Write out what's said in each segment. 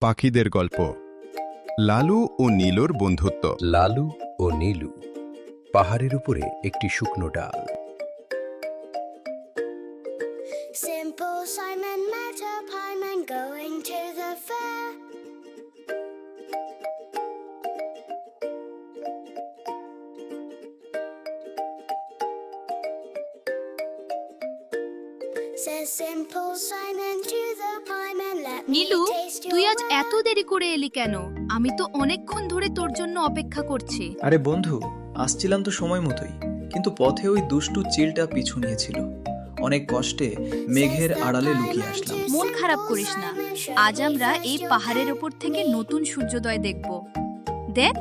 পাখিদের গল্প। লালু ও নীলুর বন্ধুত্ব। লালু ও নীলু, পাহাড়ের উপরে একটি শুকনো ডাল। Simple Simon met a pieman going to the fair. Says Simple Simon to the pieman, let me Nilu, taste তুই your আজ এত দেরি করে এলি কেন? আমি তো অনেকক্ষণ ধরে তোর জন্য অপেক্ষা করছি। আরে বন্ধু, আসছিলাম তো সময় মতোই, কিন্তু পথে ওই দুষ্টু চিলটা পিছু নিয়েছিল। অনেক কষ্টে মেঘের আড়ালে লুকিয়ে আসলাম। মন খারাপ করিস না, আজ আমরা এই পাহাড়ের ওপর থেকে নতুন সূর্যোদয় দেখব। দেখ,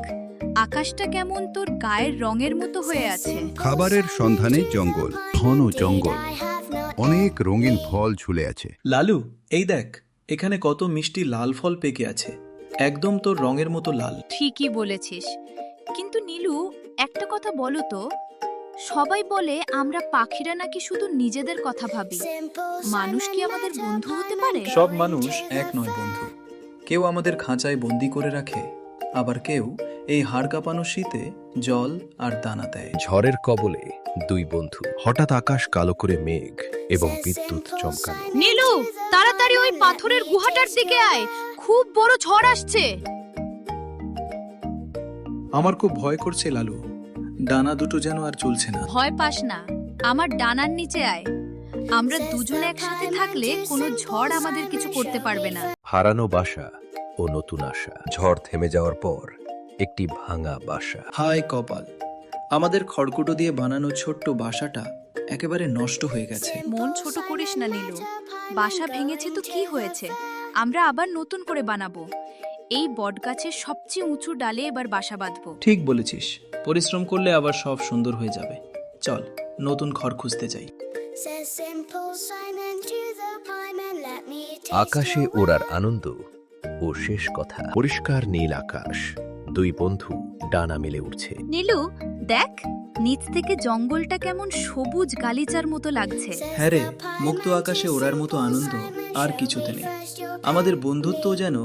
আকাশটা কেমন তোর গায়ের রঙের মতো হয়ে আছে। খাবারের সন্ধানে জঙ্গল, ঘন জঙ্গল, অনেক রঙিন ফল ঝুলে আছে। লালু, এই দেখ, এখানে কত মিষ্টি লাল ফল পেকে আছে, একদম তোর রঙের মতো লাল। ঠিকই বলেছিস, কিন্তু নীলু, একটা কথা বলো তো, সবাই বলে আমরা পাখিরা নাকি শুধু নিজেদের কথা ভাবি। মানুষ কি আমাদের বন্ধু হতে পারে? সব মানুষ এক নয় বন্ধু। কেউ আমাদের খাঁচায় বন্দি করে রাখে, আবার কেউ এই হাড় কাঁপানো শীতে জল আর দানা দেয়। ঝড়ের কবলে দুই বন্ধু। হঠাৎ আকাশ কালো করে মেঘ এবং বিদ্যুৎ চমকানো। নীলু, তাড়াতাড়ি ওই পাথরের গুহাটার দিকে আয়, খুব বড় ঝড় আসছে। আমার খুব ভয় করছে লালু, ডানা দুটো যেন আর চলছে না। ভয় পাস না, আমার ডানার নিচে আয়। আমরা দুজন একসাথে থাকলে কোনো ঝড় আমাদের কিছু করতে পারবে না। হারানো বাসা ও নতুন আশা। ঝড় থেমে যাওয়ার পর একটি ভাঙা বাসা। হায় কপাল, আমাদের খড়কুটো দিয়ে বানানো ছোট্ট বাসাটা একেবারে নষ্ট হয়ে গেছে। মন ছোট করিস না নীলু, বাসা ভেঙেছে তো কি হয়েছে, আমরা আবার নতুন করে বানাবো। এই বটগাছের সবচেয়ে উঁচু ডালে এবার বাসা বাঁধবো। ঠিক বলেছিস, পরিশ্রম করলে আবার সব সুন্দর হয়ে যাবে। চল, নতুন ঘর খুঁজতে যাই। Says Simple Simon to the pieman, let me taste আকাশে your ওড়ার আনন্দ ও শেষ কথা। পরিষ্কার নীল আকাশ, দুই বন্ধু ডানা মেলে উঠছে। নীলু, দেখ, নিচ থেকে জঙ্গলটা কেমন সবুজ গালিচার মতো লাগছে। হ্যাঁ রে, মুক্ত আকাশে ওড়ার মতো আনন্দ আর কিছুতে নেই। আমাদের বন্ধুত্ব যেন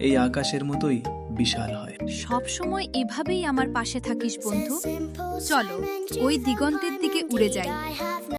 এই আকাশের মতোই বিশাল হয়। সব সময় এভাবেই আমার পাশে থাকিস বন্ধু। চলো, ওই দিগন্তের দিকে উড়ে যাই।